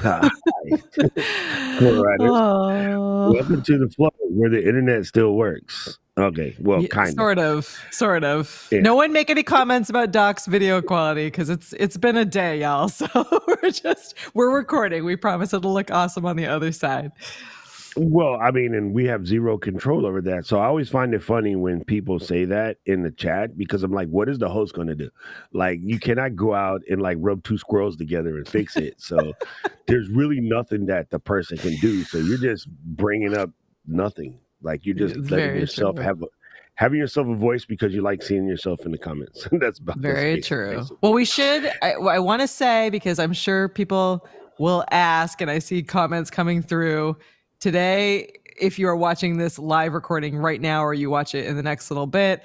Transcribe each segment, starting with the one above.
Hi. All right. Oh. Welcome to the flow where the internet still works. Okay. Well, Yeah, kind of. sort of. Yeah. No one make any comments about Doc's video quality because it's been a day, y'all. So we're recording. We promise it'll look awesome on the other side. Well, I mean, and we have zero control over that. So I always find it funny when people say that in the chat because I'm like, what is the host going to do? Like, you cannot go out and like rub two squirrels together and fix it. So there's really nothing that the person can do. So you're just bringing up nothing. Like you're just It's letting very yourself true. having yourself a voice because you like seeing yourself in the comments. That's Very true. basically. Well, we should. I want to say because I'm sure people will ask, and I see comments coming through today. If you are watching this live recording right now, or you watch it in the next little bit,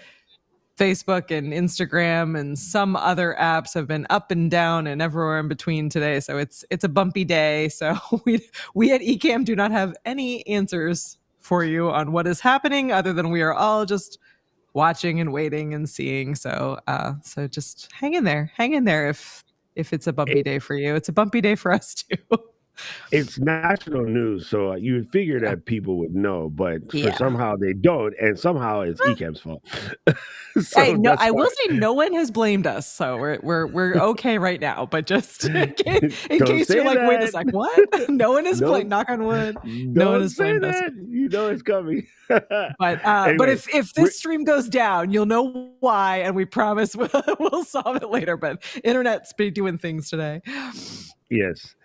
Facebook and Instagram and some other apps have been up and down and everywhere in between today. So it's a bumpy day. So we at Ecamm do not have any answers for you on what is happening, other than we are all just watching and waiting and seeing. So so just hang in there. Hang in there if it's a bumpy day for you. It's a bumpy day for us too. It's national news, so you would figure Yeah. that people would know, but for Yeah. somehow they don't, and somehow it's Ecamm's fault. So Hey, no, that's I why. will say no one has blamed us, so we're okay right now. But just in Don't case you're say like, wait a that. sec, what? No one is blamed. Don't Knock on wood. No one don't has say blamed us. that. You know it's coming. But Anyway, if we're, this stream goes down, you'll know why, and we promise we'll solve it later. But internet's been doing things today. yes.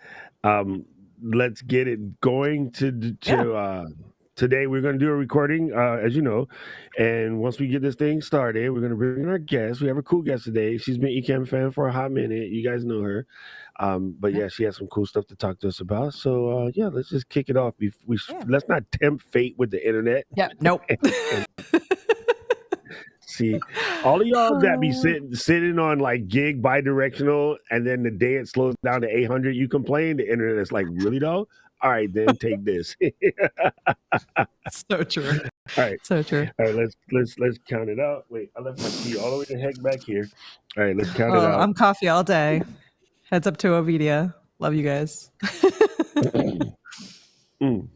Let's get it going today we're going to do a recording, as you know, and once we get this thing started, we're going to bring in our guest. We have a cool guest today. She's been Ecamm fan for a hot minute. You guys know her. But yeah, she has some cool stuff to talk to us about. So yeah, let's just kick it off. Let's not tempt fate with the internet. Yeah, nope. And see, all of y'all that be sitting on like gig bidirectional, and then the day it slows down to 800, you complain. The internet is like, really though? All right, then take this. So true. All right, So true. all right. Let's count it out. Wait, I left my key all the way the heck back here. All right, let's count it Oh, out. I'm coffee all day. Heads up to Ovidia. Love you guys. Mm.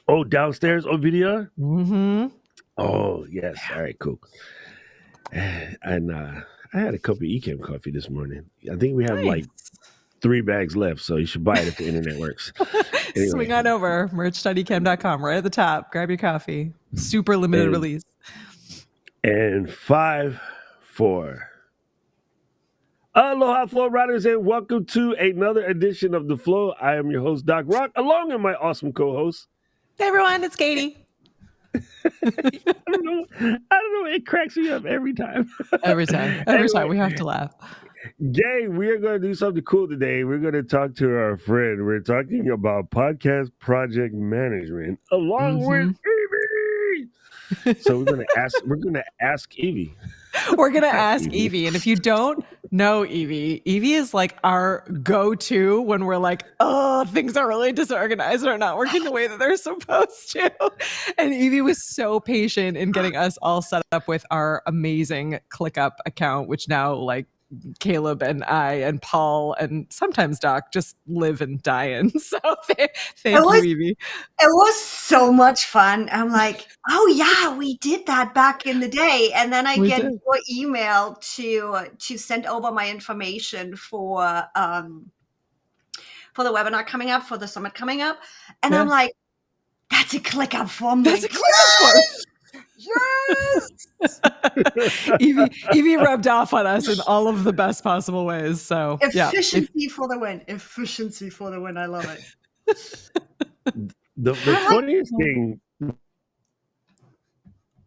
Oh, downstairs, Ovidia. Mm-hmm. Oh yes. All right, cool. And I had a cup of Ecamm coffee this morning. I think we have like 3 bags left, so you should buy it if the internet works. Anyway. Swing on over, merch.ecamm.com, right at the top. Grab your coffee. Super limited release. And 5, 4. Aloha, Flow Riders, and welcome to another edition of The Flow. I am your host, Doc Rock, along with my awesome co-host. Hey, everyone, it's Katie. I don't know. It cracks me up every time. Every time we have to laugh. Gang, we are going to do something cool today. We're going to talk to our friend. We're talking about podcast project management along with Evie. So we're going to ask Evie. We're going to ask Evie. And if you don't know Evie is like our go-to when we're like, oh, things are really disorganized or not working the way that they're supposed to. And Evie was so patient in getting us all set up with our amazing ClickUp account, which now like Caleb and I and Paul and sometimes Doc just live and die in. So thank you, Evie. It was so much fun. I'm like, oh yeah, we did that back in the day. And then I get your email to send over my information for the webinar coming up, for the summit coming up. And I'm like, that's a ClickUp form. That's a ClickUp form. Yes. Evie rubbed off on us in all of the best possible ways. So efficiency for the win. Efficiency for the win. I love it. The funniest thing.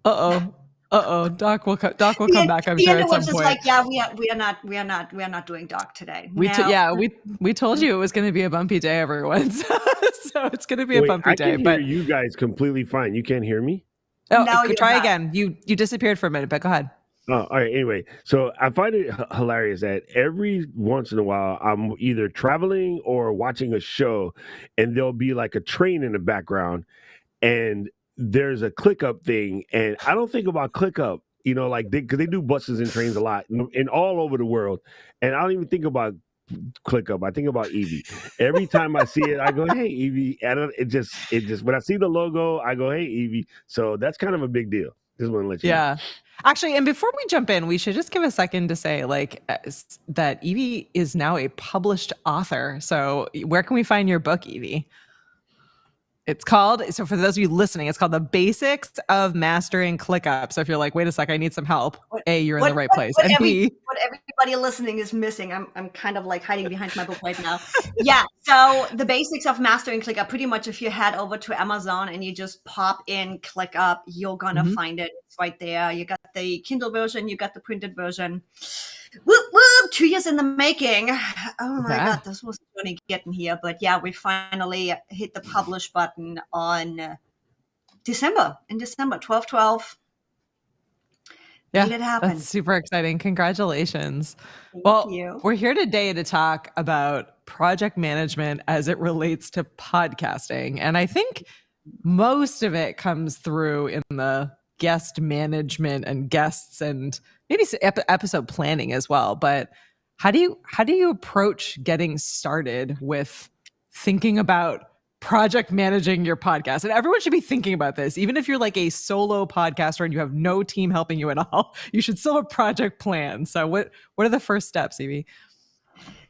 Doc will come back. I'm sure at some point. Like, yeah, we are not doing Doc today. We told you it was going to be a bumpy day, everyone. So it's going to be a bumpy day. I can hear you guys completely fine. You can't hear me? Oh, no, try again. You disappeared for a minute, but go ahead. Oh, all right. Anyway, so I find it hilarious that every once in a while I'm either traveling or watching a show, and there'll be like a train in the background, and there's a ClickUp thing, and I don't think about ClickUp, like because they do buses and trains a lot and all over the world, and I don't even think about ClickUp. I think about Evie. Every time I see it, I go, "Hey, Evie!" And it just when I see the logo, I go, "Hey, Evie!" So that's kind of a big deal. Just want to let you know. Yeah. Actually, and before we jump in, we should just give a second to say that Evie is now a published author. So where can we find your book, Evie? It's called, so for those of you listening, it's called The Basics of Mastering ClickUp. So if you're like, wait a sec, I need some help. A, you're in the right place. And B, what everybody listening is missing. I'm kind of like hiding behind my book right now. Yeah. So The Basics of Mastering ClickUp, pretty much if you head over to Amazon and you just pop in ClickUp, you're going to find it. It's right there. You got the Kindle version, you got the printed version. Whoop, whoop, 2 years in the making. Oh my God, this was going to get in here. But yeah, we finally hit the publish button on December 12/12. Yeah, made it happen. That's super exciting. Congratulations. Thank you. We're here today to talk about project management as it relates to podcasting. And I think most of it comes through in the guest management and guests and maybe episode planning as well. But how do you approach getting started with thinking about project managing your podcast? And everyone should be thinking about this. Even if you're like a solo podcaster and you have no team helping you at all, you should still have a project plan. So what are the first steps, Evie?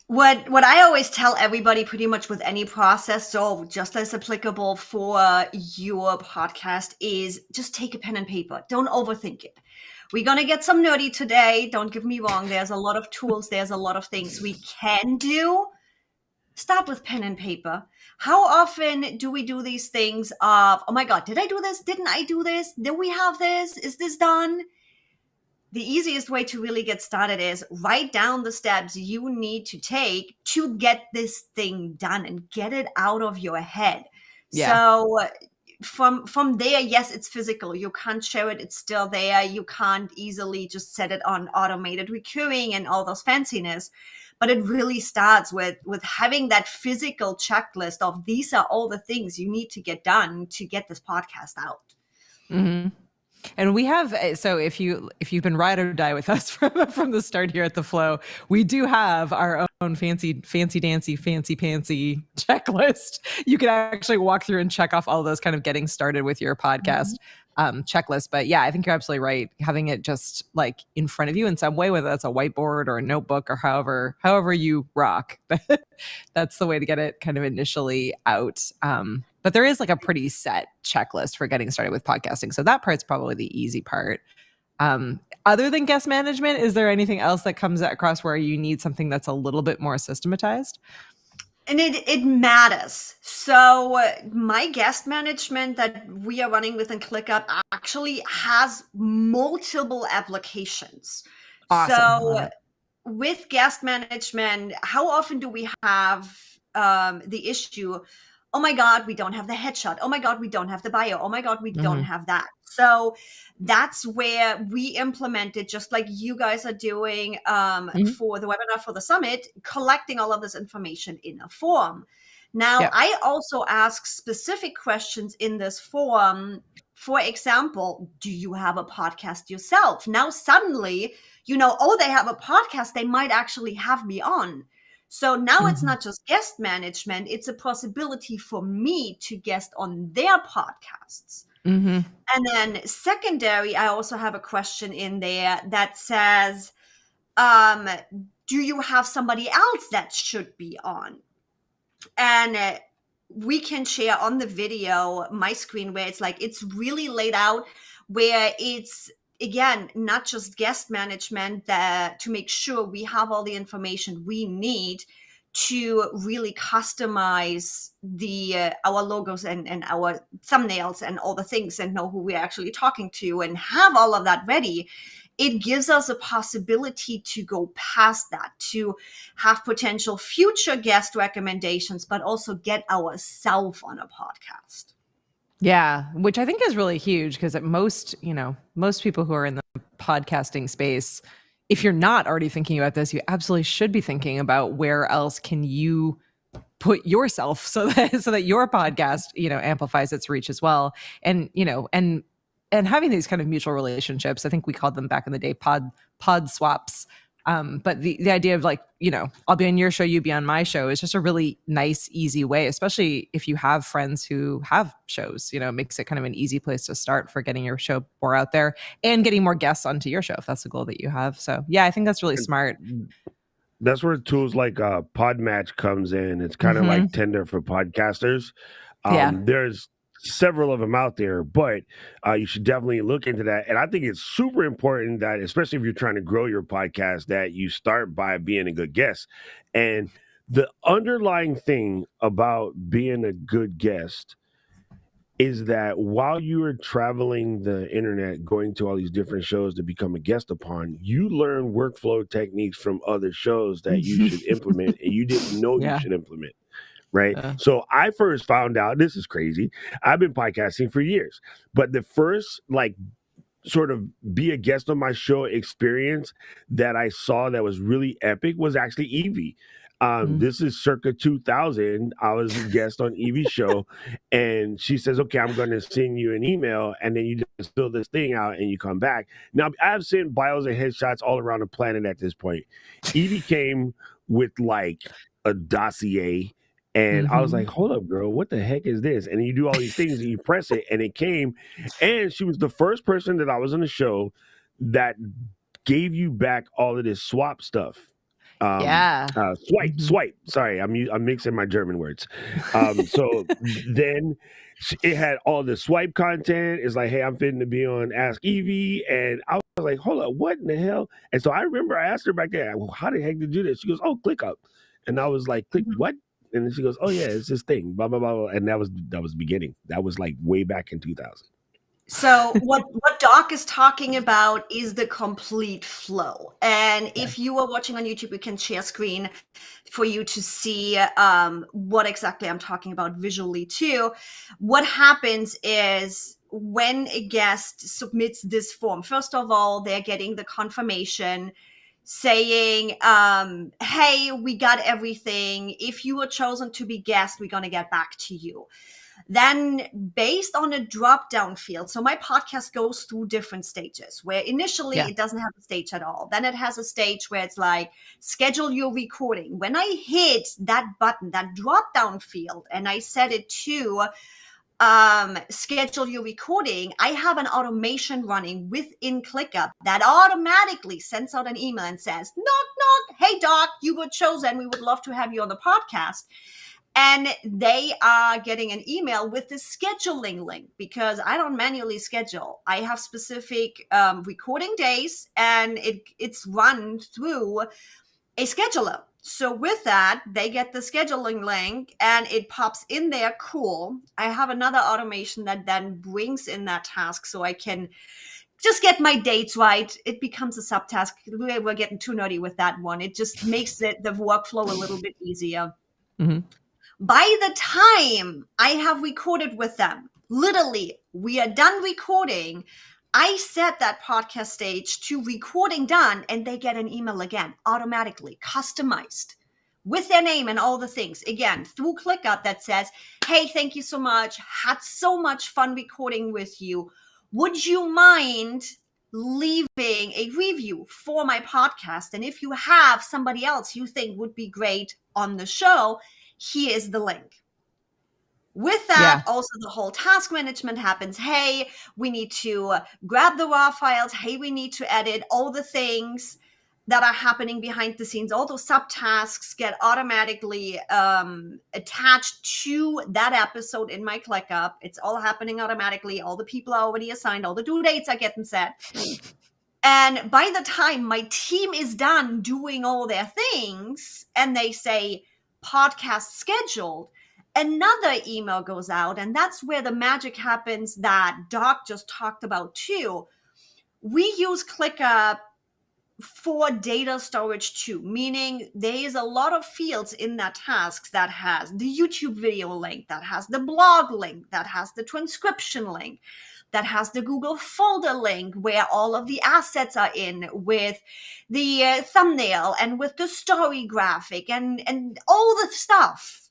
What I always tell everybody pretty much with any process, so just as applicable for your podcast, is just take a pen and paper. Don't overthink it. We're going to get some nerdy today. Don't get me wrong. There's a lot of tools. There's a lot of things we can do. Start with pen and paper. How often do we do these things of, oh my God, did I do this? Didn't I do this? Do we have this? Is this done? The easiest way to really get started is write down the steps you need to take to get this thing done and get it out of your head. Yeah. So from there, yes, it's physical. You can't share it. It's still there. You can't easily just set it on automated recurring and all those fanciness. But it really starts with having that physical checklist of these are all the things you need to get done to get this podcast out. Mm-hmm. And we have, so if you've been ride or die with us from the start here at the Flow, we do have our own fancy dancy, fancy pantsy checklist. You can actually walk through and check off all of those kind of getting started with your podcast checklist. But yeah, I think you're absolutely right. Having it just like in front of you in some way, whether that's a whiteboard or a notebook or however you rock, that's the way to get it kind of initially out. But there is like a pretty set checklist for getting started with podcasting. So that part's probably the easy part. Other than guest management, is there anything else that comes across where you need something that's a little bit more systematized? And it matters. So my guest management that we are running within ClickUp actually has multiple applications. Awesome. So with guest management, how often do we have the issue, oh my God, we don't have the headshot. Oh my God, we don't have the bio. Oh my God, we don't have that. So that's where we implemented, just like you guys are doing for the webinar for the summit, collecting all of this information in a form. Now, I also ask specific questions in this form. For example, do you have a podcast yourself? Now, suddenly, oh, they have a podcast. They might actually have me on. So now it's not just guest management. It's a possibility for me to guest on their podcasts. And then secondary, I also have a question in there that says, do you have somebody else that should be on? And we can share on the video my screen where it's really laid out, where it's, again, not just guest management to make sure we have all the information we need to really customize our logos and our thumbnails and all the things and know who we're actually talking to and have all of that ready. It gives us a possibility to go past that, to have potential future guest recommendations, but also get ourselves on a podcast. Yeah, which I think is really huge because most people who are in the podcasting space, if you're not already thinking about this, you absolutely should be thinking about where else can you put yourself so that your podcast, amplifies its reach as well. And, and having these kind of mutual relationships, I think we called them back in the day pod swaps, But the idea of like, I'll be on your show, you be on my show is just a really nice, easy way, especially if you have friends who have shows, it makes it kind of an easy place to start for getting your show more out there and getting more guests onto your show if that's the goal that you have. So yeah, I think that's really smart. That's where tools like Podmatch comes in. It's kind of like Tinder for podcasters. There's several of them out there, but you should definitely look into that. And I think it's super important that, especially if you're trying to grow your podcast, that you start by being a good guest. And the underlying thing about being a good guest is that while you are traveling the internet, going to all these different shows to become a guest upon, you learn workflow techniques from other shows that you should implement and you didn't know you should implement. Right. So I first found out, this is crazy. I've been podcasting for years, but the first sort of be a guest on my show experience that I saw that was really epic was actually Evie. This is circa 2000. I was a guest on Evie's show, and she says, okay, I'm going to send you an email, and then you just fill this thing out and you come back. Now, I've sent bios and headshots all around the planet at this point. Evie came with like a dossier, and I was like, hold up, girl, what the heck is this? And you do all these things and you press it, and it came. And she was the first person that I was on the show that gave you back all of this swap stuff. Swipe. Sorry, I'm mixing my German words. So then it had all the swipe content. It's like, hey, I'm fitting to be on Ask Evie, and I was like, hold up, what in the hell? And so I remember I asked her back there, well, how the heck did you do this? She goes, oh, ClickUp, and I was like, click what? And then she goes, oh yeah, it's this thing, blah blah blah, blah. And that was the beginning. That was like way back in 2000. So what Doc is talking about is the complete flow. And if you are watching on YouTube, we can share screen for you to see what exactly I'm talking about visually too. What happens is when a guest submits this form, first of all, they're getting the confirmation saying, hey, we got everything. If you were chosen to be guest, we're going to get back to you. Then based on a drop-down field, so my podcast goes through different stages where initially it doesn't have a stage at all. Then it has a stage where it's like, schedule your recording. When I hit that button, that drop-down field, and I set it to schedule your recording, I have an automation running within ClickUp that automatically sends out an email and says, knock, knock, hey, Doc, you were chosen. We would love to have you on the podcast. And they are getting an email with the scheduling link because I don't manually schedule. I have specific recording days, and it's run through a scheduler. So with that, they get the scheduling link and it pops in there. Cool. I have another automation that then brings in that task so I can just get my dates right. It becomes a subtask. We're getting too nerdy with that one. It just makes the workflow a little bit easier. By the time I have recorded with them, literally, we are done recording, I set that podcast stage to recording done, and they get an email again, automatically, customized, with their name and all the things. Again, through ClickUp that says, hey, thank you so much. Had so much fun recording with you. Would you mind leaving a review for my podcast? And if you have somebody else you think would be great on the show, here is the link. With that, also the whole task management happens. Hey, we need to grab the raw files. Hey, we need to edit all the things that are happening behind the scenes. All those subtasks get automatically attached to that episode in my ClickUp. It's all happening automatically. All the people are already assigned. All the due dates are getting set. And by the time my team is done doing all their things and they say, podcast scheduled, another email goes out, and that's where the magic happens that Doc just talked about too. We use ClickUp for data storage too, meaning there is a lot of fields in that task that has the YouTube video link, that has the blog link, that has the transcription link, that has the Google folder link where all of the assets are in, with the thumbnail and with the story graphic and all the stuff.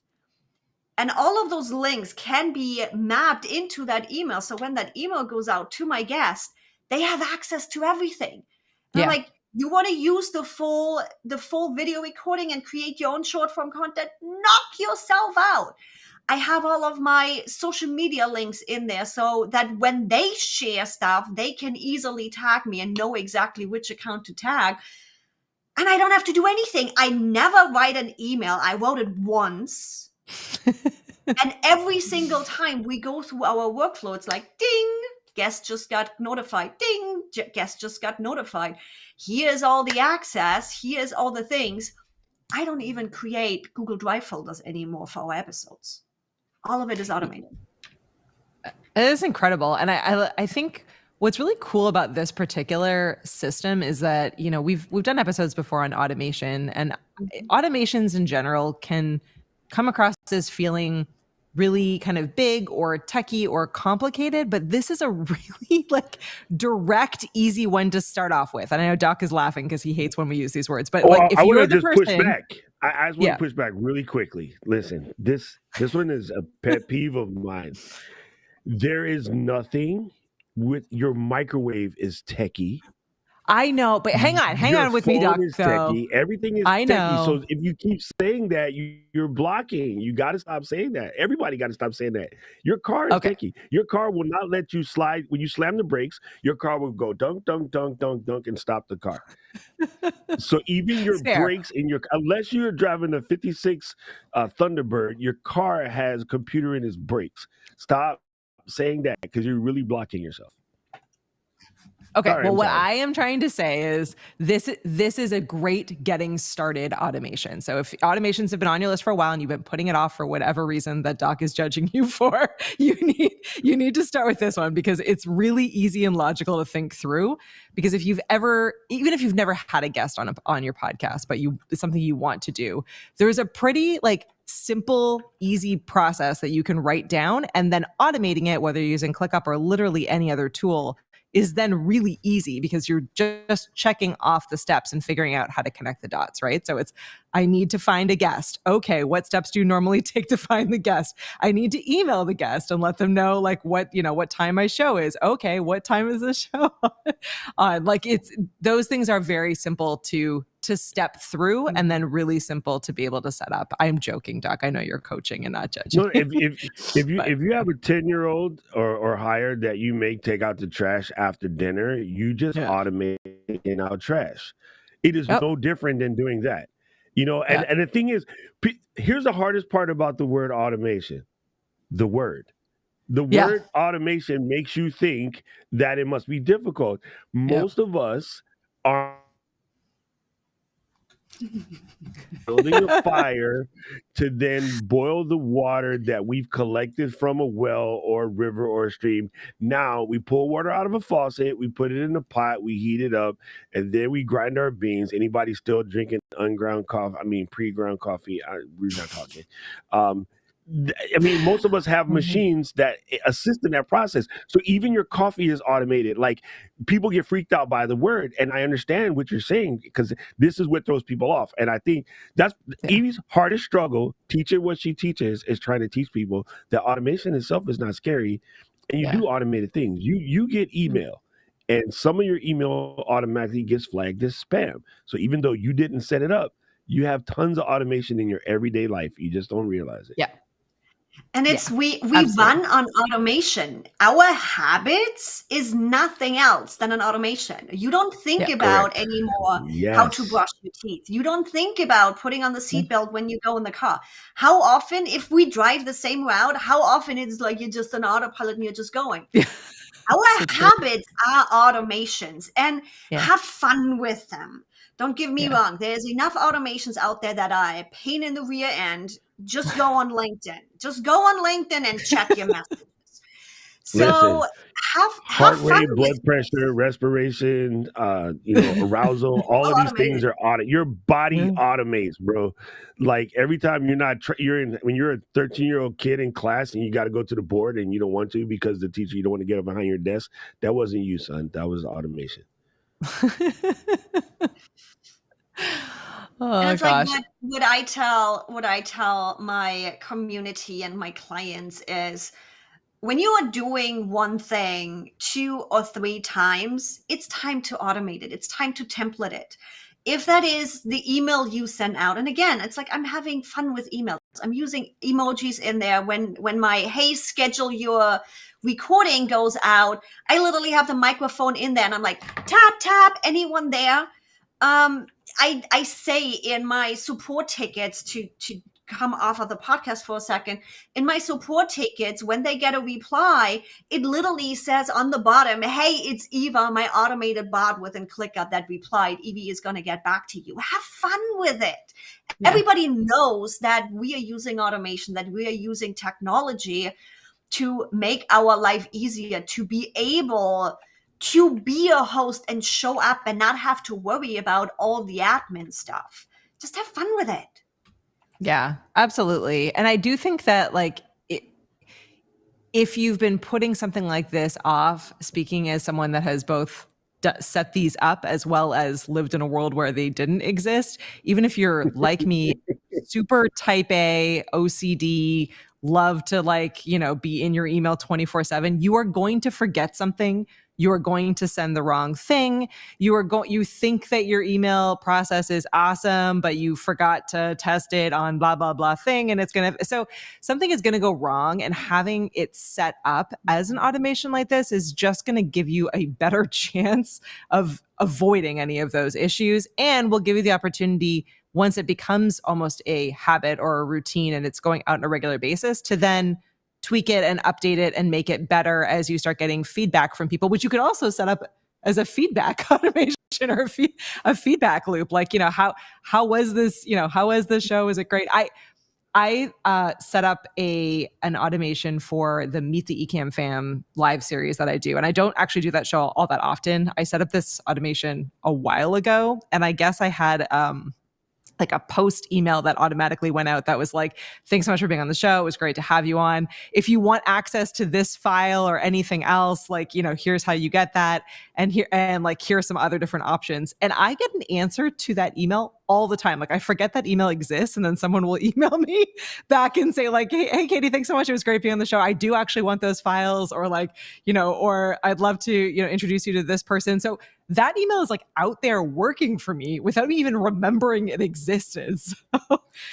And all of those links can be mapped into that email. So when that email goes out to my guest, they have access to everything. And I'm like, You want to use the full video recording and create your own short form content? Knock yourself out. I have all of my social media links in there so that when they share stuff, they can easily tag me and know exactly which account to tag. And I don't have to do anything. I never write an email. I wrote it once. And every single time we go through our workflow, it's like, ding, guest just got notified. Ding, guest just got notified. Here's all the access. Here's all the things. I don't even create Google Drive folders anymore for our episodes. All of it is automated. It is incredible. And I think what's really cool about this particular system is that, you know, we've done episodes before on automation, and automations in general can come across as feeling really kind of big or techie or complicated, but this is a really like direct, easy one to start off with. And I know Doc is laughing because he hates when we use these words, but like if you're the person, push back. I just want to push back really quickly. Listen, this one is a pet peeve of mine. There is nothing with your microwave is techie. I know, but hang on with me, Doc. Techie. Everything is techie. So if you keep saying that, you're blocking. You got to stop saying that. Everybody got to stop saying that. Your car is techie. Your car will not let you slide. When you slam the brakes, your car will go dunk, dunk, dunk, dunk, dunk, and stop the car. So even your brakes in your, unless you're driving a 56 Thunderbird, your car has a computer in its brakes. Stop saying that because you're really blocking yourself. Okay, well, what I am trying to say is this is a great getting started automation. So if automations have been on your list for a while and you've been putting it off for whatever reason that Doc is judging you for, you need to start with this one because it's really easy and logical to think through. Because if you've never had a guest on your podcast, but it's something you want to do, there's a pretty like simple, easy process that you can write down, and then automating it, whether you're using ClickUp or literally any other tool, is then really easy because you're just checking off the steps and figuring out how to connect the dots, right? So it's, I need to find a guest. Okay, what steps do you normally take to find the guest? I need to email the guest and let them know like what time my show is. Okay, what time is the show on? Like those things are very simple to step through and then really simple to be able to set up. I'm joking, Doc. I know you're coaching and not judging. No, if you have a 10-year-old or higher that you make take out the trash after dinner, you just automate taking out trash. It is no different than doing that. You know, and the thing is, here's the hardest part about the word automation. The word automation makes you think that it must be difficult. Most of us are building a fire to then boil the water that we've collected from a well or a river or a stream. Now we pull water out of a faucet, we put it in a pot, we heat it up, and then we grind our beans. Anybody still drinking pre-ground coffee? We're not talking. I mean, most of us have machines that assist in that process. So even your coffee is automated. Like, people get freaked out by the word, and I understand what you're saying because this is what throws people off. And I think that's Evie's hardest struggle, teaching what she teaches, is trying to teach people that automation itself is not scary, and you do automated things. You get email, and some of your email automatically gets flagged as spam. So even though you didn't set it up, you have tons of automation in your everyday life. You just don't realize it. Yeah. And it's we run on automation. Our habits is nothing else than an automation. You don't think about anymore how to brush your teeth. You don't think about putting on the seatbelt when you go in the car. How often, if we drive the same route, how often it's like you're just an autopilot and you're just going. Our habits are automations, and have fun with them. Don't get me wrong. There's enough automations out there that are a pain in the rear end. Just go on LinkedIn. Just go on LinkedIn and check your messages. So have heart fun rate, blood pressure, respiration, arousal. All of these things are your body automates, bro. Like every time when you're a 13-year-old kid in class and you got to go to the board and you don't want to because the teacher, you don't want to get up behind your desk. That wasn't you, son. That was automation. And it's like what I tell my community and my clients is, when you are doing one thing 2 or 3 times, it's time to automate it. It's time to template it. If that is the email you send out, and again, it's like I'm having fun with emails. I'm using emojis in there when my, hey, schedule your recording goes out. I literally have the microphone in there and I'm like, tap, tap, anyone there? I say in my support tickets to come off of the podcast for a second. In my support tickets, when they get a reply, it literally says on the bottom, hey, it's Eva, my automated bot within ClickUp that replied. Evie is going to get back to you. Have fun with it. Yeah. Everybody knows that we are using automation, that we are using technology to make our life easier, to be able to be a host and show up and not have to worry about all the admin stuff. Just have fun with it. Yeah, absolutely. And I do think that if you've been putting something like this off, speaking as someone that has both set these up as well as lived in a world where they didn't exist, even if you're like me, super type A, OCD, love to be in your email 24/7, you are going to forget something. You are going to send the wrong thing. You think that your email process is awesome, but you forgot to test it on blah, blah, blah thing. And so something is going to go wrong, and having it set up as an automation like this is just going to give you a better chance of avoiding any of those issues, and will give you the opportunity, once it becomes almost a habit or a routine and it's going out on a regular basis, to then tweak it and update it and make it better as you start getting feedback from people, which you could also set up as a feedback automation or a feedback loop. How was this, how was the show? Is it great? I set up an automation for the Meet the Ecamm Fam live series that I do. And I don't actually do that show all that often. I set up this automation a while ago, and I guess I had a post email that automatically went out that was like, thanks so much for being on the show. It was great to have you on. If you want access to this file or anything else, here's how you get that. And here's some other different options. And I get an answer to that email all the time. I forget that email exists, and then someone will email me back and say hey, Katie, thanks so much. It was great being on the show. I do actually want those files, or or I'd love to, introduce you to this person. So that email is out there working for me without me even remembering it existed.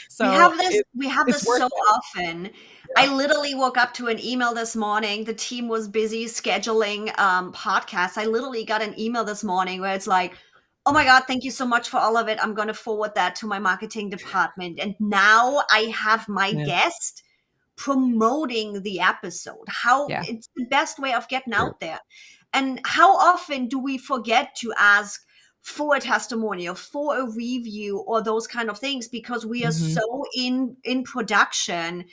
So we have this so often. Yeah. I literally woke up to an email this morning. The team was busy scheduling podcasts. I literally got an email this morning where it's like, oh my God, thank you so much for all of it. I'm going to forward that to my marketing department. And now I have my guest promoting the episode. It's the best way of getting out there. And how often do we forget to ask for a testimonial, for a review, or those kind of things, because we are so in production.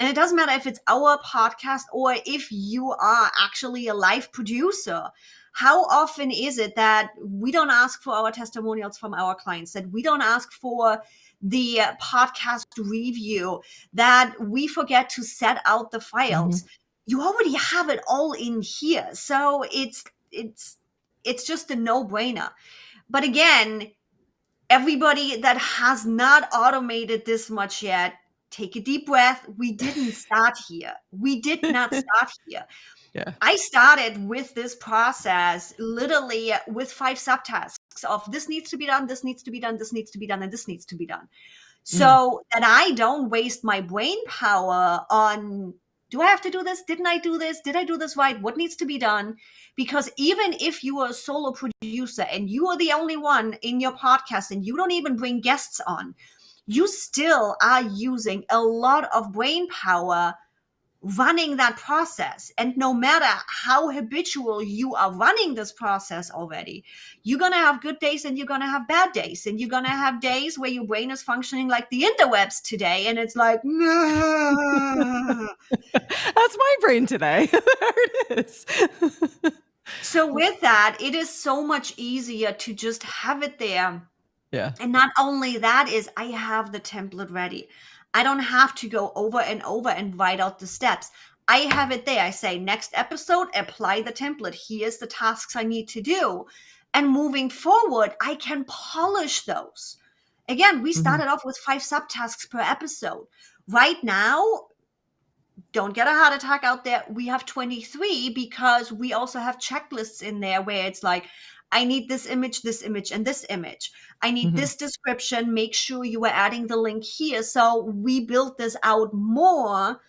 And it doesn't matter if it's our podcast or if you are actually a live producer. How often is it that we don't ask for our testimonials from our clients, that we don't ask for the podcast review, that we forget to set out the files? You already have it all in here. So it's just a no-brainer. But again, everybody that has not automated this much yet, take a deep breath. We didn't start here. We did not start here. Yeah. I started with this process literally with 5 subtasks of this needs to be done, this needs to be done, this needs to be done, and this needs to be done. So that I don't waste my brain power on, do I have to do this? Didn't I do this? Did I do this right? What needs to be done? Because even if you are a solo producer and you are the only one in your podcast and you don't even bring guests on, you still are using a lot of brain power running that process. And no matter how habitual you are running this process already, you're going to have good days and you're going to have bad days. And you're going to have days where your brain is functioning like the interwebs today. And it's like, that's my brain today. There it is. So with that, it is so much easier to just have it there. Yeah. And not only that is I have the template ready. I don't have to go over and over and write out the steps. I have it there. I say, next episode, apply the template. Here's the tasks I need to do. And moving forward, I can polish those. Again, we started off with 5 subtasks per episode. Right now, don't get a heart attack out there. We have 23 because we also have checklists in there where it's like, I need this image, and this image. I need this description. Make sure you are adding the link here. So we built this out more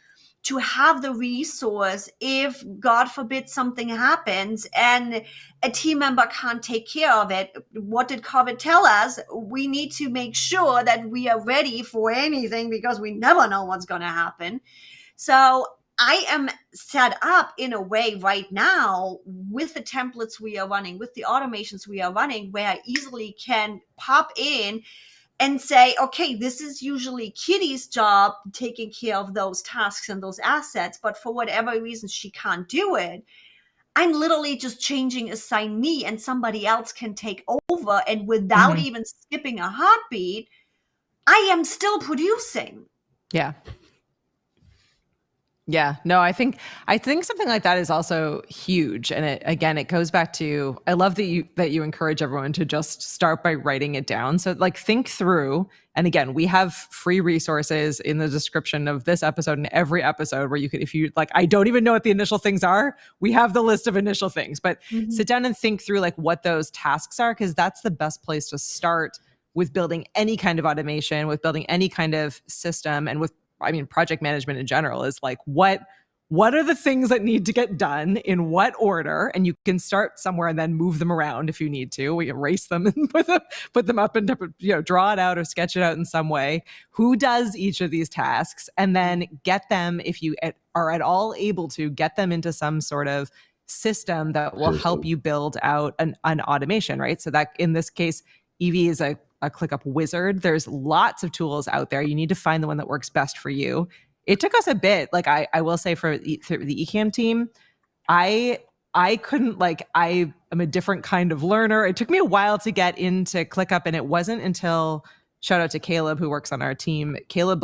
to have the resource if, God forbid, something happens and a team member can't take care of it. What did COVID tell us? We need to make sure that we are ready for anything because we never know what's going to happen. So I am set up in a way right now with the templates we are running, with the automations we are running, where I easily can pop in and say, okay, this is usually Kitty's job taking care of those tasks and those assets, but for whatever reason she can't do it. I'm literally just changing assignee and somebody else can take over, and without even skipping a heartbeat, I am still producing. Yeah. Yeah, no, I think something like that is also huge. And it goes back to, I love that you encourage everyone to just start by writing it down. So like think through, and again, we have free resources in the description of this episode and every episode where you could, if you like, I don't even know what the initial things are, we have the list of initial things, but sit down and think through like what those tasks are, because that's the best place to start with building any kind of automation, with building any kind of system, and with project management in general is like, what are the things that need to get done in what order? And you can start somewhere and then move them around if you need to. We erase them and put them up and, draw it out or sketch it out in some way. Who does each of these tasks? And then get them, if you are at all able to, get them into some sort of system that will help you build out an automation, right? So that in this case, Evie is a ClickUp wizard. There's lots of tools out there. You need to find the one that works best for you. It took us a bit. Like I will say for the Ecamm team, I couldn't, like, I am a different kind of learner. It took me a while to get into ClickUp, and it wasn't until, shout out to Caleb who works on our team. Caleb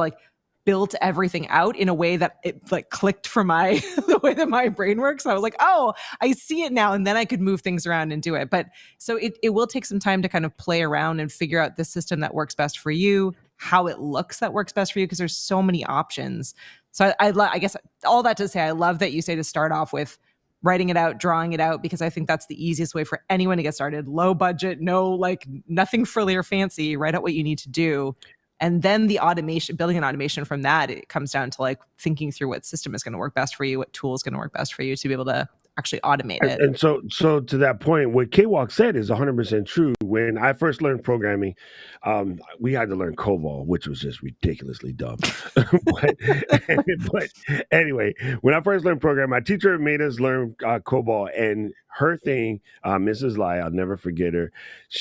built everything out in a way that it clicked for the way that my brain works. I was like, oh, I see it now. And then I could move things around and do it. But so it will take some time to kind of play around and figure out the system that works best for you, how it looks that works best for you, because there's so many options. So I guess all that to say, I love that you say to start off with writing it out, drawing it out, because I think that's the easiest way for anyone to get started. Low budget, nothing frilly or fancy. Write out what you need to do. And then the automation, building an automation from that, it comes down to thinking through what system is going to work best for you, what tool is going to work best for you to be able to actually automate it. And so to that point, what K-Walk said is 100% true. When I first learned programming, we had to learn COBOL, which was just ridiculously dumb. but anyway, when I first learned programming, my teacher made us learn COBOL, and her thing, Mrs. Lai, I'll never forget her.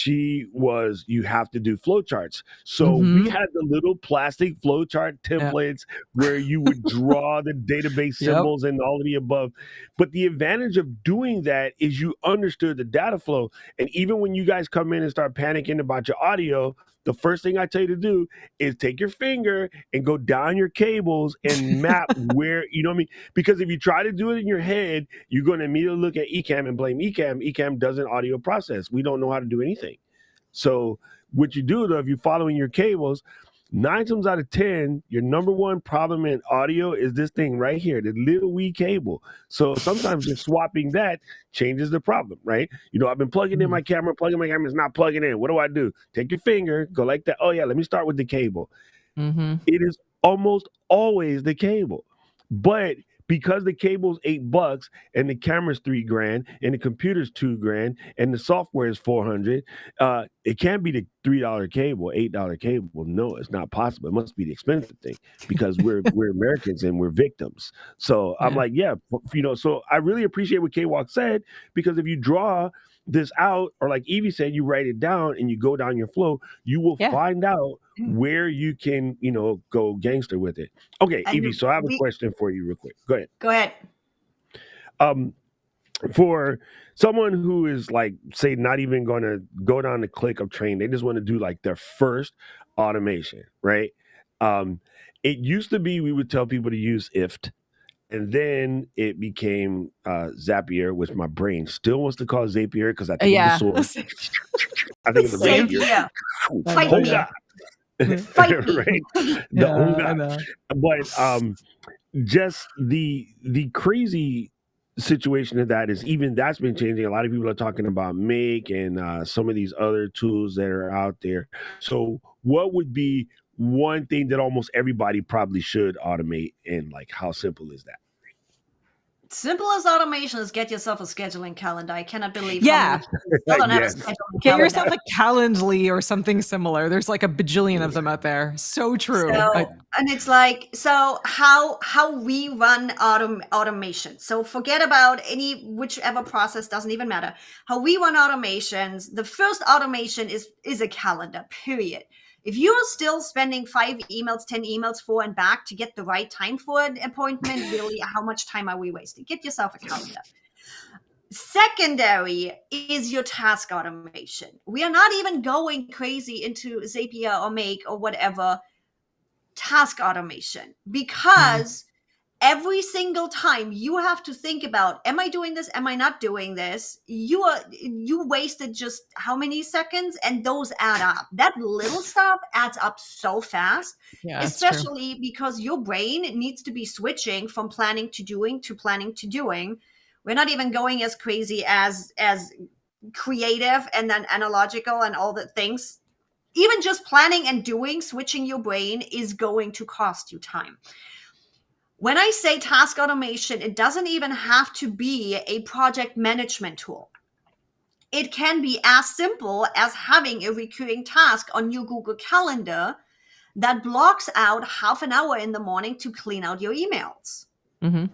You have to do flowcharts. So we had the little plastic flowchart templates where you would draw the database symbols and all of the above. But the advantage of doing that is you understood the data flow. And even when you guys come in and start panicking about your audio, the first thing I tell you to do is take your finger and go down your cables and map where, you know what I mean? Because if you try to do it in your head, you're going to immediately look at Ecamm and blame Ecamm. Ecamm doesn't audio process. We don't know how to do anything. So what you do, though, if you're following your cables, 9 times out of 10, your number one problem in audio is this thing right here, the little wee cable. So sometimes just swapping that changes the problem, right? I've been plugging in my camera, it's not plugging in. What do? Take your finger, go like that. Oh yeah, let me start with the cable. It is almost always the cable. But because the cable's $8 and the camera's $3,000 and the computer's $2,000 and the software is $400, it can't be the $3 cable, $8 cable. No, it's not possible. It must be the expensive thing because we're Americans and we're victims. So I'm like, so I really appreciate what K-Walk said, because if you draw this out, or like Evie said, you write it down and you go down your flow, you will find out where you can, go gangster with it. Okay, and Evie, so I have a question for you real quick. Go ahead. For someone who is say not even going to go down the ClickUp train, they just want to do their first automation, right? It used to be we would tell people to use IFT. And then it became Zapier, which my brain still wants to call Zapier because I think it's the sword. I think it's the Zapier. Fight me. Right? The But just the crazy situation of that is even that's been changing. A lot of people are talking about Make and some of these other tools that are out there. So, what would be one thing that almost everybody probably should automate, and like how simple is that? Simple as automation is get yourself a scheduling calendar. I cannot believe how many Yeah. people still don't have a Yes. scheduling Get calendar. yourself a Calendly or something similar. There's like a bajillion of them out there. So true. And it's like, so how we run automation. So forget about whichever process, doesn't even matter. How we run automations, the first automation is a calendar, period. If you're still spending 5 emails, 10 emails for and back to get the right time for an appointment, really, how much time are we wasting? Get yourself a calendar. Secondary is your task automation. We are not even going crazy into Zapier or Make or whatever task automation, because every single time you have to think about, am I doing this? Am I not doing this? You wasted just how many seconds, and those add up. That little stuff adds up so fast, especially because your brain needs to be switching from planning to doing to planning to doing. We're not even going as crazy as creative and then analogical and all the things. Even just planning and doing, switching your brain is going to cost you time. When I say task automation, it doesn't even have to be a project management tool. It can be as simple as having a recurring task on your Google Calendar that blocks out half an hour in the morning to clean out your emails. Mm-hmm.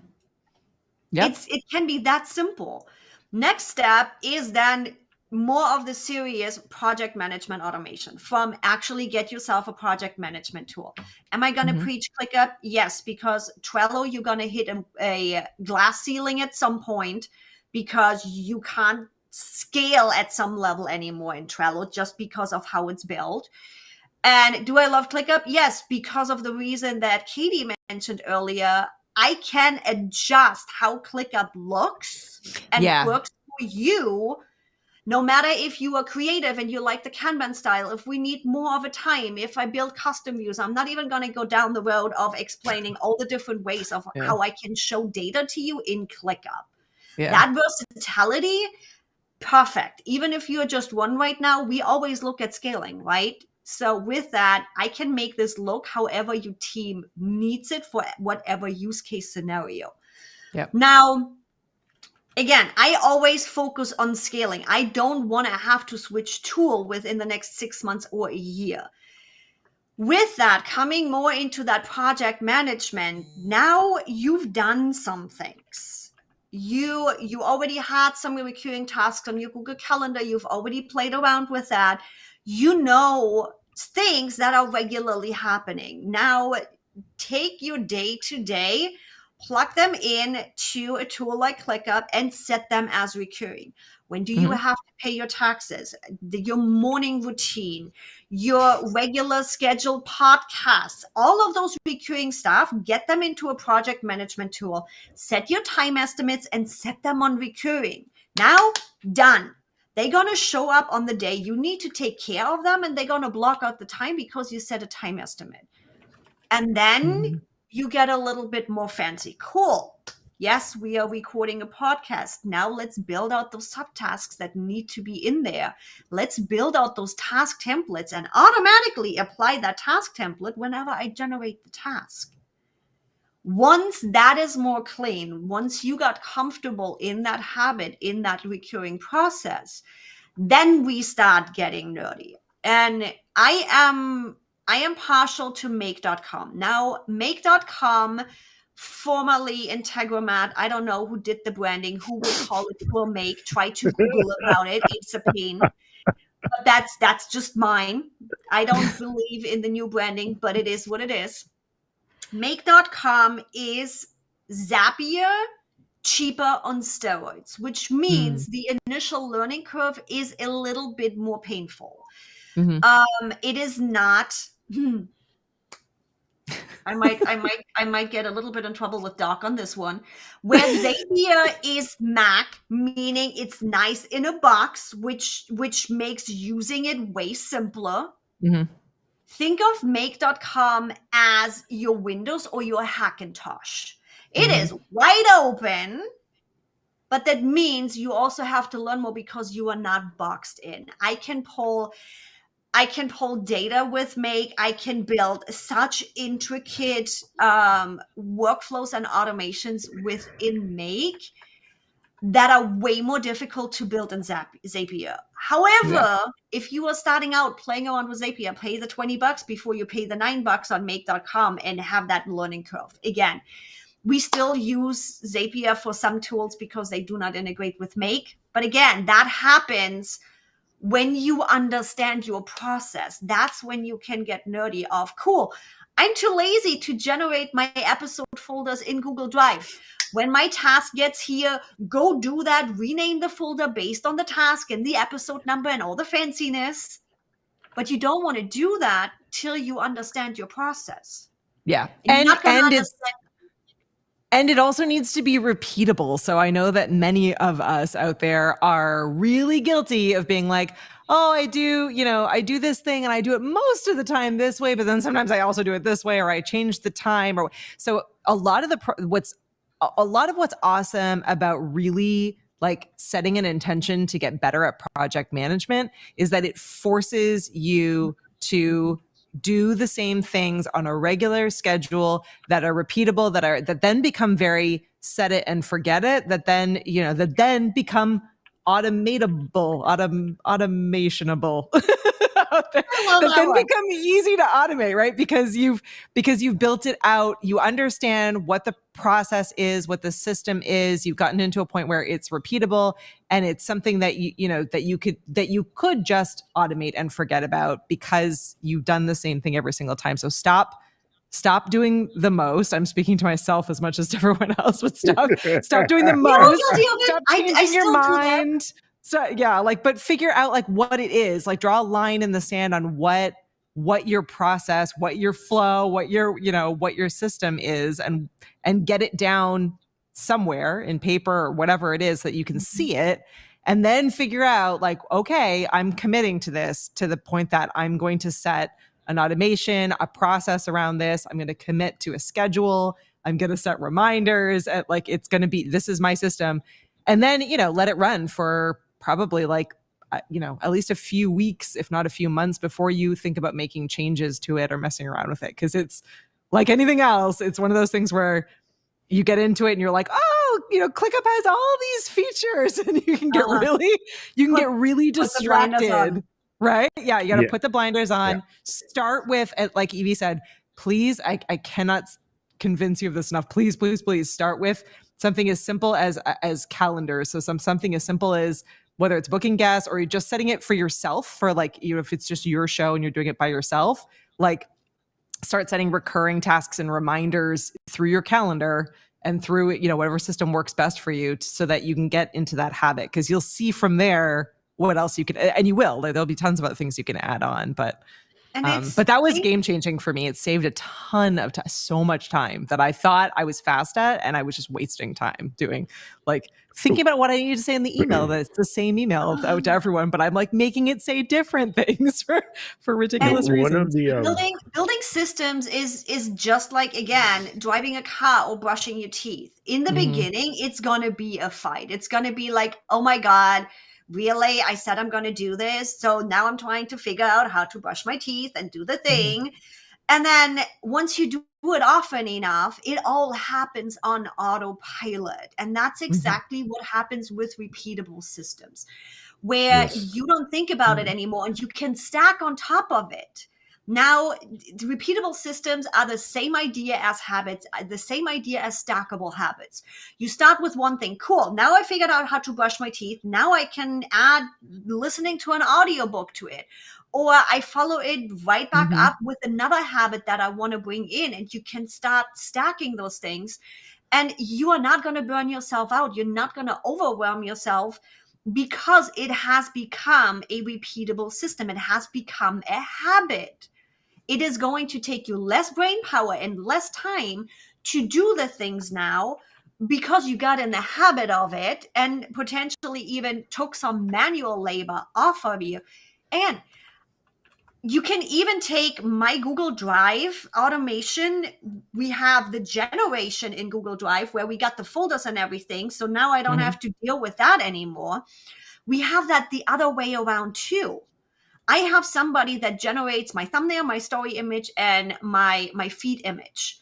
Yep. It can be that simple. Next step is then more of the serious project management automation, from actually get yourself a project management tool. Am I going to preach ClickUp? Yes, because Trello, you're going to hit a glass ceiling at some point, because you can't scale at some level anymore in Trello just because of how it's built. And do I love ClickUp? Yes, because of the reason that Katie mentioned earlier. I can adjust how ClickUp looks and works for you, no matter if you are creative and you like the Kanban style. If we need more of a time, if I build custom views, I'm not even going to go down the road of explaining all the different ways of how I can show data to you in ClickUp. That versatility, perfect. Even if you're just one right now, we always look at scaling, right? So with that, I can make this look however your team needs it for whatever use case scenario. Now, again, I always focus on scaling. I don't want to have to switch tool within the next 6 months or a year. With that, coming more into that project management, now you've done some things. You already had some recurring tasks on your Google Calendar. You've already played around with that. You know things that are regularly happening. Now, take your day-to-day, plug them in to a tool like ClickUp, and set them as recurring. When do you have to pay your taxes? Your morning routine, your regular scheduled podcasts, all of those recurring stuff, get them into a project management tool, set your time estimates, and set them on recurring. Now, done. They're going to show up on the day you need to take care of them, and they're going to block out the time because you set a time estimate. And then you get a little bit more fancy. Cool. Yes, we are recording a podcast. Now let's build out those subtasks that need to be in there. Let's build out those task templates and automatically apply that task template whenever I generate the task. Once that is more clean, once you got comfortable in that habit, in that recurring process, then we start getting nerdy. And I am partial to Make.com. Now, Make.com, formerly Integromat, I don't know who did the branding, who would call it Tool Make, try to Google about it. It's a pain. But that's just mine. I don't believe in the new branding, but it is what it is. Make.com is Zapier, cheaper on steroids, which means the initial learning curve is a little bit more painful. It is not. I might get a little bit in trouble with Doc on this one. Where Zapier is Mac, meaning it's nice in a box, which makes using it way simpler. think of make.com as your Windows or your Hackintosh. It is wide open, but that means you also have to learn more because you are not boxed in. I can pull data with Make. I can build such intricate workflows and automations within Make that are way more difficult to build in Zapier. However, if you are starting out playing around with Zapier, pay the $20 before you pay the $9 on make.com and have that learning curve. Again, we still use Zapier for some tools because they do not integrate with Make. But again, that happens when you understand your process. That's when you can get nerdy of, cool, I'm too lazy to generate my episode folders in Google Drive. When my task gets here, go do that, rename the folder based on the task and the episode number and all the fanciness. But you don't want to do that till you understand your process. Yeah. And you're not going to understand. And it also needs to be repeatable. So I know that many of us out there are really guilty of being like, oh, I do this thing and I do it most of the time this way, but then sometimes I also do it this way, or I change the time. Or so a lot of what's awesome about really like setting an intention to get better at project management is that it forces you to do the same things on a regular schedule that are repeatable, that then become very set it and forget it, that then become automationable. That then become easy to automate, right? Because you've built it out, you understand what the process is, what the system is, you've gotten into a point where it's repeatable and it's something that you could just automate and forget about because you've done the same thing every single time. So stop doing the most. I'm speaking to myself as much as to everyone else, but stop doing the most. Stop changing your mind. So yeah, but figure out what it is. Draw a line in the sand on what your process, what your flow, what your system is, and get it down somewhere in paper or whatever it is that you can see it. And then figure out okay, I'm committing to this to the point that I'm going to set an automation, a process around this. I'm going to commit to a schedule. I'm going to set reminders at it's going to be, this is my system. And then, let it run for probably at least a few weeks, if not a few months before you think about making changes to it or messing around with it. Cause it's like anything else. It's one of those things where you get into it and you're like, oh, ClickUp has all these features and you can get really distracted. Right? Yeah. You got to put the blinders on, start with, like Evie said, please, I cannot convince you of this enough. Please, please, please start with something as simple as calendars. So something as simple as whether it's booking guests or you're just setting it for yourself for if it's just your show and you're doing it by yourself, start setting recurring tasks and reminders through your calendar and through, whatever system works best for you so that you can get into that habit. Cause you'll see from there what else you can, and you will, there'll be tons of other things you can add on, but that was game changing for me. It saved a ton of so much time that I thought I was fast at, and I was just wasting time doing thinking about what I need to say in the email. That's the same email out to everyone, but I'm making it say different things for ridiculous reasons. One of the building systems is just again, driving a car or brushing your teeth. In the beginning, it's gonna be a fight. It's gonna be oh my God, really? I said I'm going to do this. So now I'm trying to figure out how to brush my teeth and do the thing. And then once you do it often enough, it all happens on autopilot. And that's exactly what happens with repeatable systems, where you don't think about it anymore and you can stack on top of it. Now, repeatable systems are the same idea as habits, the same idea as stackable habits. You start with one thing. Cool. Now I figured out how to brush my teeth. Now I can add listening to an audiobook to it. Or I follow it right back up with another habit that I want to bring in. And you can start stacking those things. And you are not going to burn yourself out. You're not going to overwhelm yourself because it has become a repeatable system. It has become a habit. It is going to take you less brain power and less time to do the things now because you got in the habit of it and potentially even took some manual labor off of you. And You can even take my Google Drive automation. We have the generation in Google Drive where we got the folders and everything. So now I don't have to deal with that anymore. We have that the other way around too. I have somebody that generates my thumbnail, my story image, and my feed image.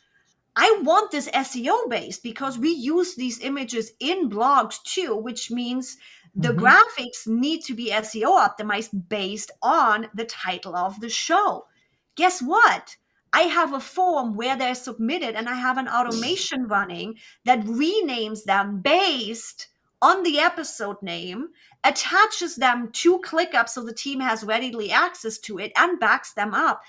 I want this SEO based because we use these images in blogs too, which means the graphics need to be SEO optimized based on the title of the show. Guess what? I have a form where they're submitted and I have an automation running that renames them based on the episode name, attaches them to ClickUp so the team has readily access to it, and backs them up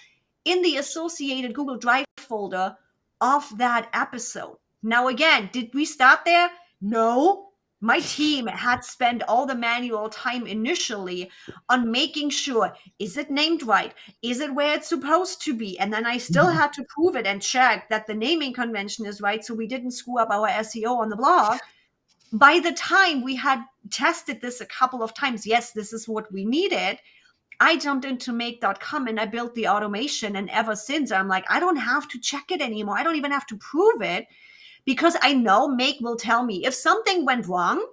in the associated Google Drive folder of that episode. Now, again, did we start there? No. My team had spent all the manual time initially on making sure, is it named right? Is it where it's supposed to be? And then I still had to prove it and check that the naming convention is right so we didn't screw up our SEO on the blog. By the time we had tested this a couple of times, yes, this is what we needed, I jumped into make.com and I built the automation. And ever since, I'm like, I don't have to check it anymore. I don't even have to prove it because I know Make will tell me if something went wrong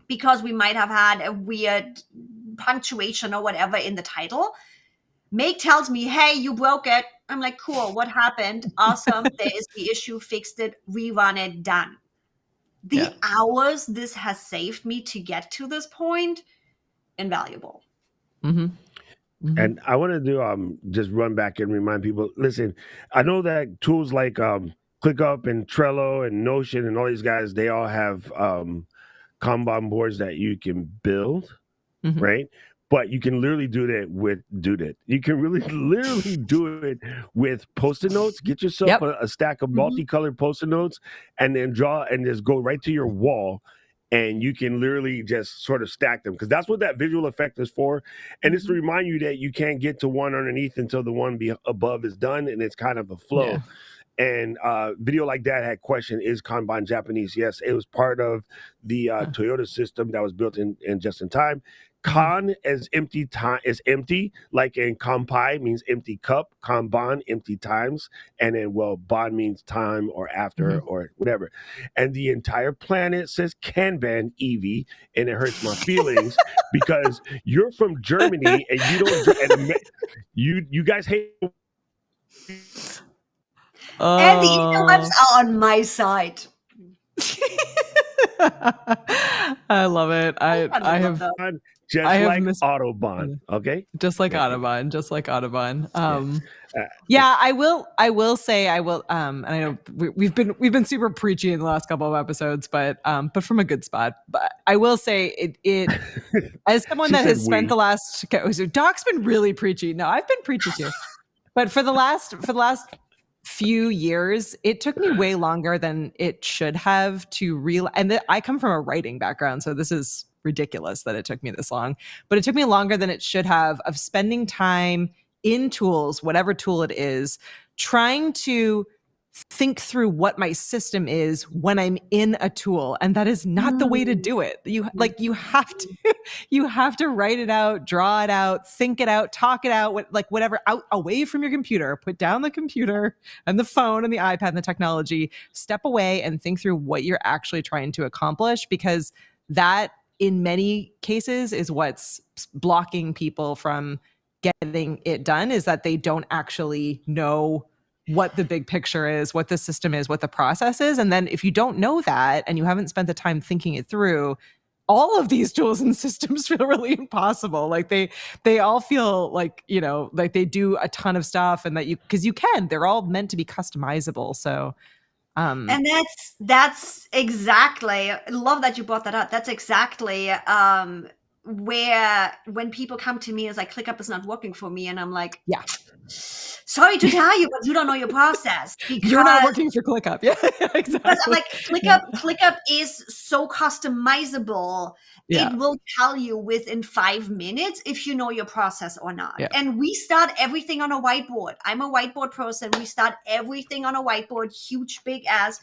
because we might have had a weird punctuation or whatever in the title. Make tells me, hey, you broke it. I'm like, cool. What happened? Awesome. There is the issue. Fixed it. Rerun it. Done. The hours this has saved me to get to this point, invaluable. And I want to do just run back and remind people. Listen, I know that tools like ClickUp and Trello and Notion and all these guys, they all have Kanban boards that you can build, right? But you can literally do that. You can really literally do it with Post-it notes. Get yourself a stack of multicolored Post-it notes and then draw and just go right to your wall. And you can literally just sort of stack them because that's what that visual effect is for. And it's to remind you that you can't get to one underneath until the one above is done. And it's kind of a flow. And video like that had questioned, is Kanban Japanese? Yes, it was part of the Toyota system that was built in just in time. Kan is empty time is empty, like in Kanpai means empty cup, Kanban empty times, and then ban means time or after or whatever. And the entire planet says Kanban Evie, and it hurts my feelings because you're from Germany and you don't and you guys hate. And the interwebs are on my side. I love it. I have just I like Autobahn, okay? Just like Autobahn, just like Autobahn. I will say, and I know we've been super preachy in the last couple of episodes, but from a good spot. But I will say it as someone that has spent the last, so Doc's been really preachy. No, I've been preachy too. But for the last few years, it took me way longer than it should have to realize. And I come from a writing background, so this is ridiculous that it took me this long, but it took me longer than it should have of spending time in tools, whatever tool it is, trying to think through what my system is when I'm in a tool. And that is not the way to do it. You have to write it out, draw it out, think it out, talk it out, whatever, out away from your computer, put down the computer and the phone and the iPad and the technology, step away and think through what you're actually trying to accomplish, because that in many cases is what's blocking people from getting it done, is that they don't actually know what the big picture is, what the system is, what the process is. And then if you don't know that and you haven't spent the time thinking it through, all of these tools and systems feel really impossible. Like they all feel like, like they do a ton of stuff, and that because they're all meant to be customizable. So and that's exactly, I love that you brought that up. That's exactly where when people come to me, it's like, ClickUp is not working for me, and I'm like, sorry to tell you, but you don't know your process. You're not working for ClickUp. Yeah, exactly. I'm like, ClickUp is so customizable. It will tell you within 5 minutes if you know your process or not. And we start everything on a whiteboard. I'm a whiteboard person. We start everything on a whiteboard, huge, big ass,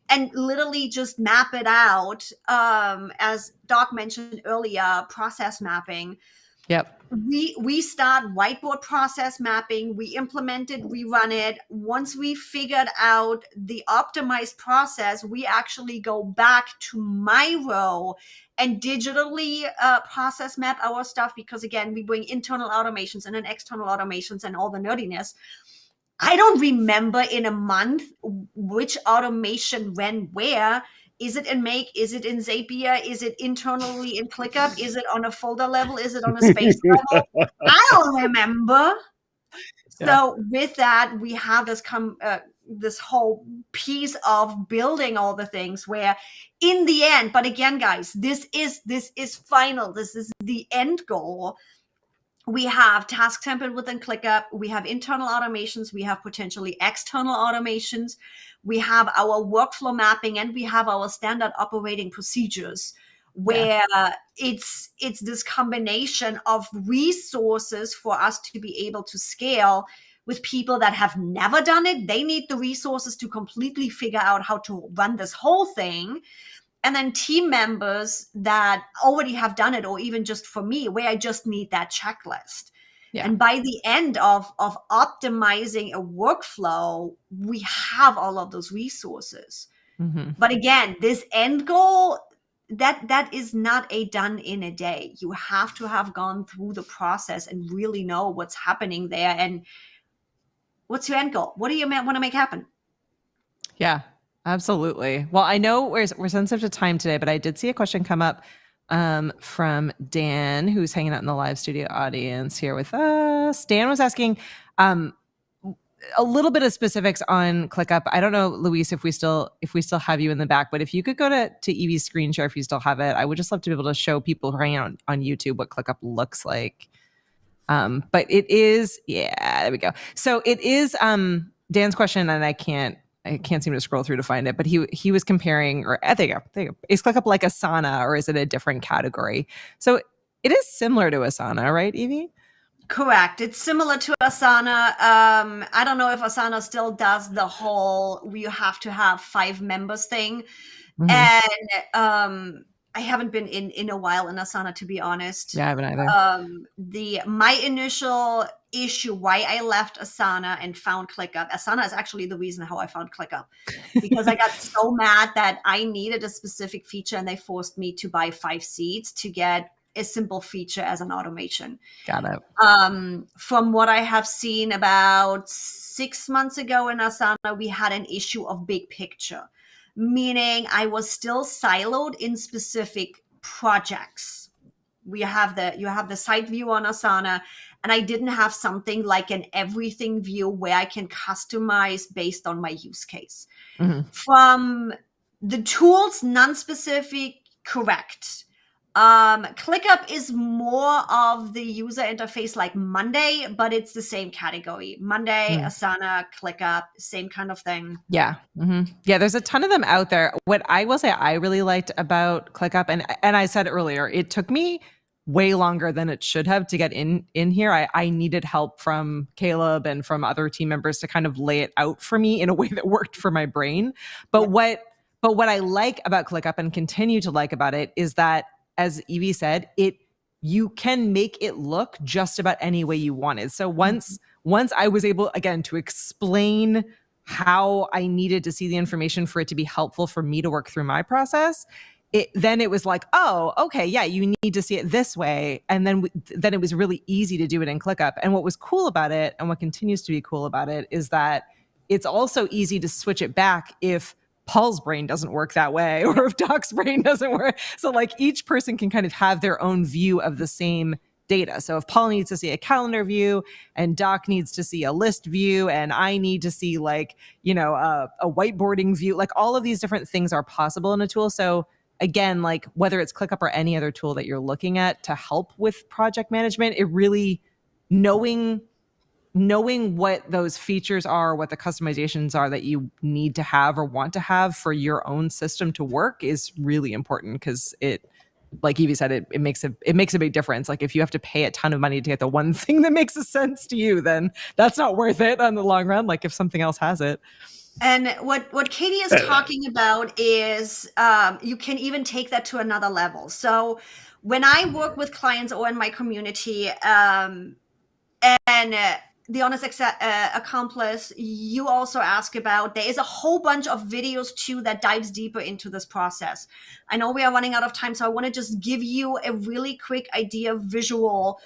and literally just map it out. As Doc mentioned earlier, process mapping. Yep. We start whiteboard process mapping, we implement it, we run it. Once we figured out the optimized process, we actually go back to Miro and digitally process map our stuff, because again, we bring internal automations and then external automations and all the nerdiness. I don't remember in a month which automation went where. Is it in Make? Is it in Zapier? Is it internally in ClickUp? Is it on a folder level? Is it on a space level? I don't remember. Yeah. So with that, we have this whole piece of building all the things where in the end, but again, guys, this is final. This is the end goal. We have task template within ClickUp. We have internal automations. We have potentially external automations. We have our workflow mapping, and we have our standard operating procedures, where it's this combination of resources for us to be able to scale with people that have never done it. They need the resources to completely figure out how to run this whole thing. And then team members that already have done it, or even just for me, where I just need that checklist. Yeah. And by the end of optimizing a workflow, we have all of those resources. Mm-hmm. But again, this end goal, that is not a done in a day. You have to have gone through the process and really know what's happening there. And what's your end goal? What do you want to make happen? Yeah. Absolutely. Well, I know we're sensitive to time today, but I did see a question come up from Dan, who's hanging out in the live studio audience here with us. Dan was asking a little bit of specifics on ClickUp. I don't know, Luis, if we still have you in the back, but if you could go to Evie's screen share, if you still have it, I would just love to be able to show people who are hanging out on YouTube what ClickUp looks like. But it is, there we go. So it is Dan's question, and I can't seem to scroll through to find it, but he was comparing, or there you go. Is ClickUp like Asana, or is it a different category? So it is similar to Asana, right, Evie? Correct. It's similar to Asana. I don't know if Asana still does the whole you have to have 5 members thing. Mm-hmm. And I haven't been in a while in Asana, to be honest. Yeah, I haven't either. My initial issue why I left Asana and found ClickUp. Asana is actually the reason how I found ClickUp, because I got so mad that I needed a specific feature and they forced me to buy 5 seats to get a simple feature as an automation. Got it. From what I have seen, about 6 months ago in Asana, we had an issue of big picture, meaning I was still siloed in specific projects. You have the site view on Asana, and I didn't have something like an everything view where I can customize based on my use case. Mm-hmm. From the tools, non-specific, correct. ClickUp is more of the user interface like Monday, but it's the same category. Monday, Asana, ClickUp, same kind of thing. Yeah. Mm-hmm. Yeah, there's a ton of them out there. What I will say I really liked about ClickUp, and I said earlier, it took me way longer than it should have to get in here. I needed help from Caleb and from other team members to kind of lay it out for me in a way that worked for my brain. But what I like about ClickUp and continue to like about it is that, as Evie said, you can make it look just about any way you wanted. So once I was able, again, to explain how I needed to see the information for it to be helpful for me to work through my process, then it was like, oh, okay, yeah, you need to see it this way. And then it was really easy to do it in ClickUp. And what was cool about it, and what continues to be cool about it, is that it's also easy to switch it back if Paul's brain doesn't work that way, or if Doc's brain doesn't work. So like each person can kind of have their own view of the same data. So if Paul needs to see a calendar view, and Doc needs to see a list view, and I need to see like, a whiteboarding view, like all of these different things are possible in a tool. So again, like whether it's ClickUp or any other tool that you're looking at to help with project management, it really knowing what those features are, what the customizations are that you need to have or want to have for your own system to work is really important, because it, like Evie said, it makes a big difference. Like if you have to pay a ton of money to get the one thing that makes sense to you, then that's not worth it on the long run. Like if something else has it. And what Katie is talking about is you can even take that to another level. So when I work with clients or in my community, and the honest accomplice, you also ask about, there is a whole bunch of videos too that dives deeper into this process. I know we are running out of time, so I want to just give you a really quick idea, visual,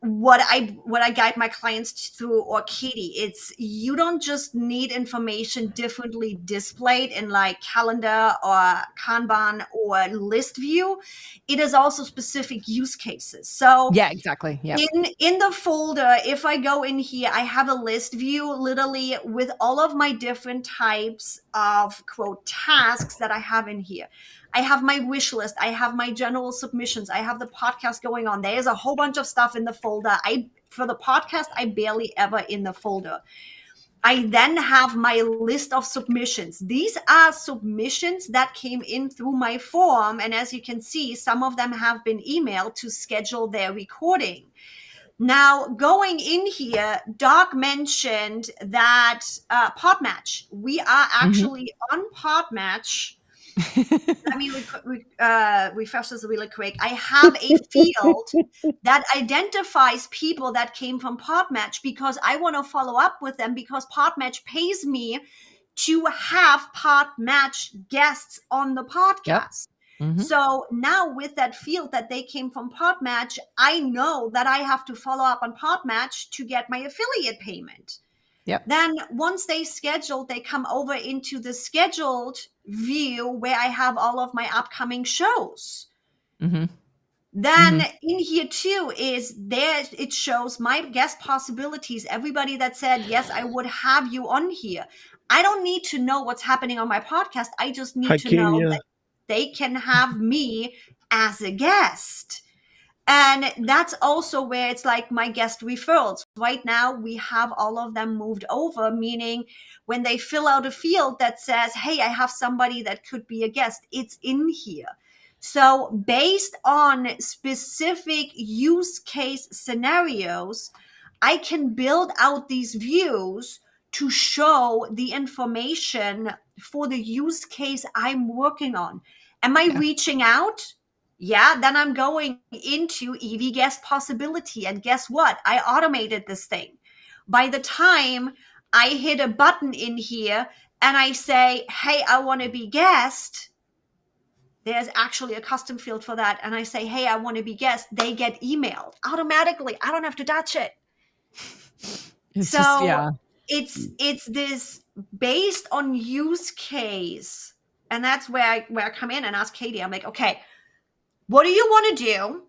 what I guide my clients through, or Katie. It's, you don't just need information differently displayed in like calendar or Kanban or list view. It is also specific use cases. So Yeah, exactly. Yeah. in the folder, if I go in here, I have a list view literally with all of my different types of quote tasks that I have in here. I have my wish list. I have my general submissions. I have the podcast going on. There's a whole bunch of stuff in the folder. For the podcast, I barely ever in the folder. I then have my list of submissions. These are submissions that came in through my form. And as you can see, some of them have been emailed to schedule their recording. Now, going in here, Doc mentioned that Podmatch. We are actually on Podmatch. Let me refresh this really quick. I have a field that identifies people that came from Podmatch because I want to follow up with them, because Podmatch pays me to have Podmatch guests on the podcast. Yep. So now with that field that they came from Podmatch, I know that I have to follow up on Podmatch to get my affiliate payment. Yep. Then once they scheduled, they come over into the scheduled view where I have all of my upcoming shows. Then in here too is there, it shows my guest possibilities. Everybody that said, yes, I would have you on here. I don't need to know what's happening on my podcast. I just need to know that they can have me as a guest. And that's also where it's like my guest referrals. Right now, we have all of them moved over, meaning when they fill out a field that says, hey, I have somebody that could be a guest, it's in here. So based on specific use case scenarios, I can build out these views to show the information for the use case I'm working on. Am I reaching out? Yeah, then I'm going into EV guest possibility. And guess what? I automated this thing. By the time I hit a button in here and I say, hey, I want to be guest, there's actually a custom field for that. And I say, hey, I want to be guest, they get emailed automatically. I don't have to touch it. It's this based on use case. And that's where I come in and ask Katie, I'm like, okay, what do you want to do?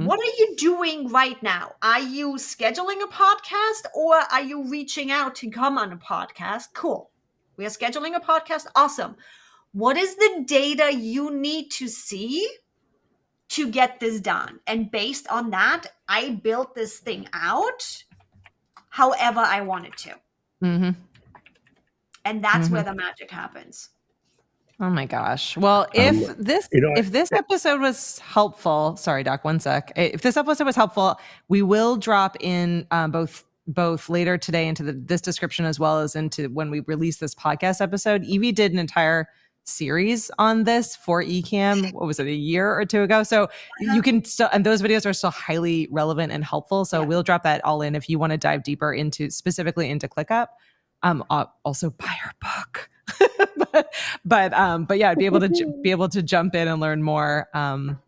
What are you doing right now? Are you scheduling a podcast, or are you reaching out to come on a podcast? Cool. We are scheduling a podcast. Awesome. What is the data you need to see to get this done? And based on that, I built this thing out however I wanted to. And that's where the magic happens. Oh my gosh. Well, if this episode was helpful, sorry, Doc, one sec. If this episode was helpful, we will drop in both later today into this description as well as into when we release this podcast episode. Evie did an entire series on this for Ecamm. What was it, a year or two ago? So you can still, and those videos are still highly relevant and helpful. So we'll drop that all in if you want to dive deeper into specifically into ClickUp. Also buy her book. but yeah, be able to jump in and learn more.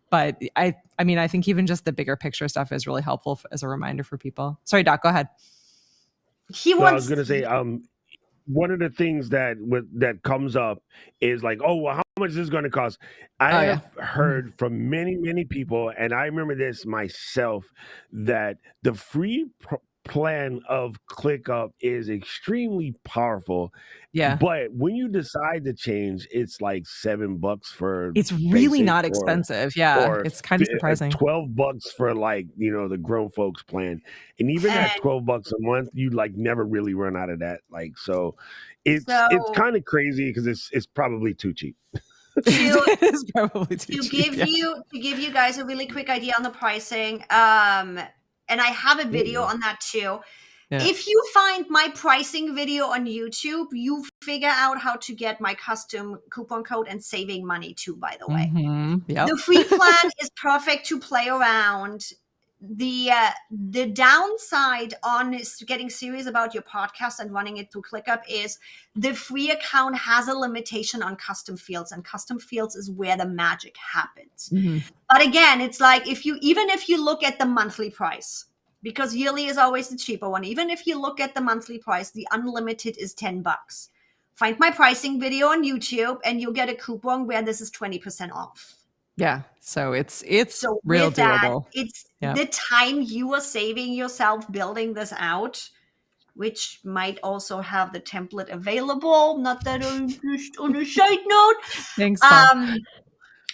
But I mean, I think even just the bigger picture stuff is really helpful as a reminder for people. Sorry, Doc, go ahead. I was going to say, one of the things that comes up is like, oh, well, how much is this going to cost? I have heard from many, many people, and I remember this myself, that the free plan of ClickUp is extremely powerful. Yeah. But when you decide to change, it's like $7 for it's really not expensive. Yeah. It's kind of surprising. $12 for like, the grown folks plan. And even at $12 a month, you like never really run out of that. Like, so it's kind of crazy because it's probably too cheap. It's probably too cheap. To give you guys a really quick idea on the pricing, and I have a video on that too. If you find my pricing video on YouTube, you figure out how to get my custom coupon code and saving money too, by the way. The free plan is perfect to play around. The downside on getting serious about your podcast and running it through ClickUp is the free account has a limitation on custom fields, and custom fields is where the magic happens. But again, it's like even if you look at the monthly price, because yearly is always the cheaper one. Even if you look at the monthly price, the unlimited is $10. Find my pricing video on YouTube and you'll get a coupon where this is 20% off. Yeah. So it's real doable. It's the time you are saving yourself building this out, which might also have the template available. Not that I'm just on a side note. Thanks, Tom.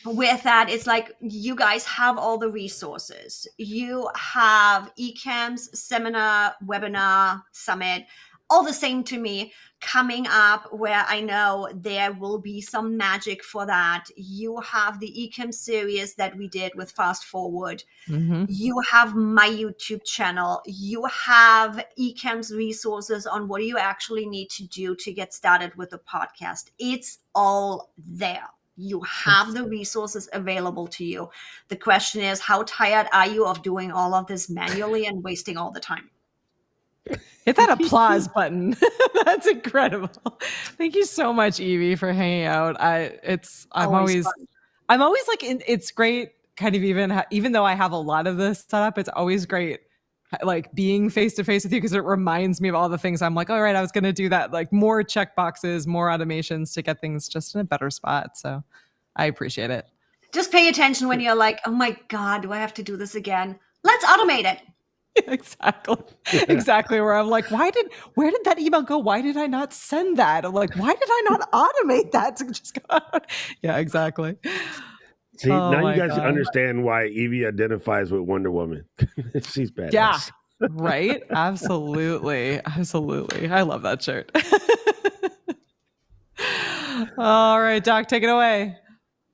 With that, it's like you guys have all the resources. You have Ecamm's seminar, webinar, summit, all the same to me, coming up, where I know there will be some magic for that. You have the Ecamm series that we did with Fast Forward. You have my YouTube channel. You have Ecamm's resources on what you actually need to do to get started with the podcast. It's all there. You have the resources available to you. The question is, how tired are you of doing all of this manually and wasting all the time? Hit that applause button. That's incredible. Thank you so much, Evie, for hanging out. I'm always like, it's great. Kind of even though I have a lot of this set up, it's always great, like being face to face with you, because it reminds me of all the things I'm like, all right, I was going to do that, like more check boxes, more automations to get things just in a better spot. So I appreciate it. Just pay attention when you're like, oh my God, do I have to do this again? Let's automate it. Exactly. Where I'm like, where did that email go? Why did I not send that? I'm like, why did I not automate that to just go out? Yeah, exactly. See, now you guys understand why Evie identifies with Wonder Woman. She's badass. Yeah, right? Absolutely. I love that shirt. All right, Doc, take it away.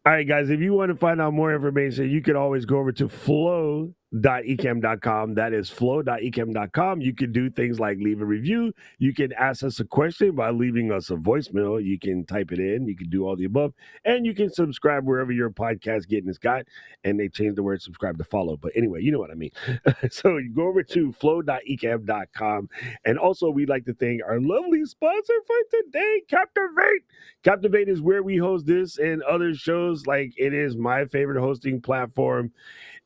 All right, guys, if you want to find out more information, you can always go over to flow.ecamm.com. That is flow.ecamm.com. You can do things like leave a review. You can ask us a question by leaving us a voicemail. You can type it in. You can do all the above. And you can subscribe wherever your podcast getting is got. And they changed the word subscribe to follow. But anyway, you know what I mean. So you go over to flow.ecamm.com. And also, we'd like to thank our lovely sponsor for today, Captivate. Captivate is where we host this and other shows. Like, it is my favorite hosting platform.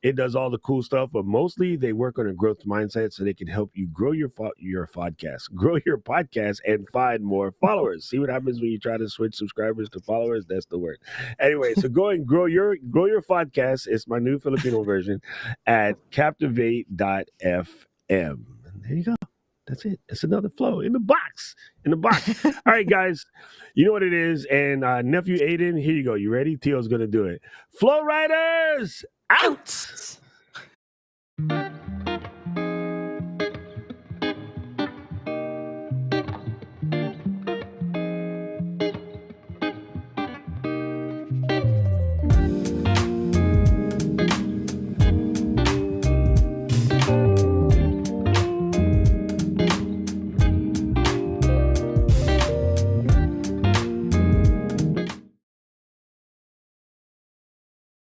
It does all the cool stuff, but mostly they work on a growth mindset so they can help you grow your podcast, and find more followers. See what happens when you try to switch subscribers to followers? That's the word. Anyway, so go and grow your podcast. It's my new Filipino version at captivate.fm. And there you go. That's it. It's another flow in the box. All right, guys. You know what it is. And nephew Aiden, here you go. You ready? Tio's going to do it. Flow Riders out.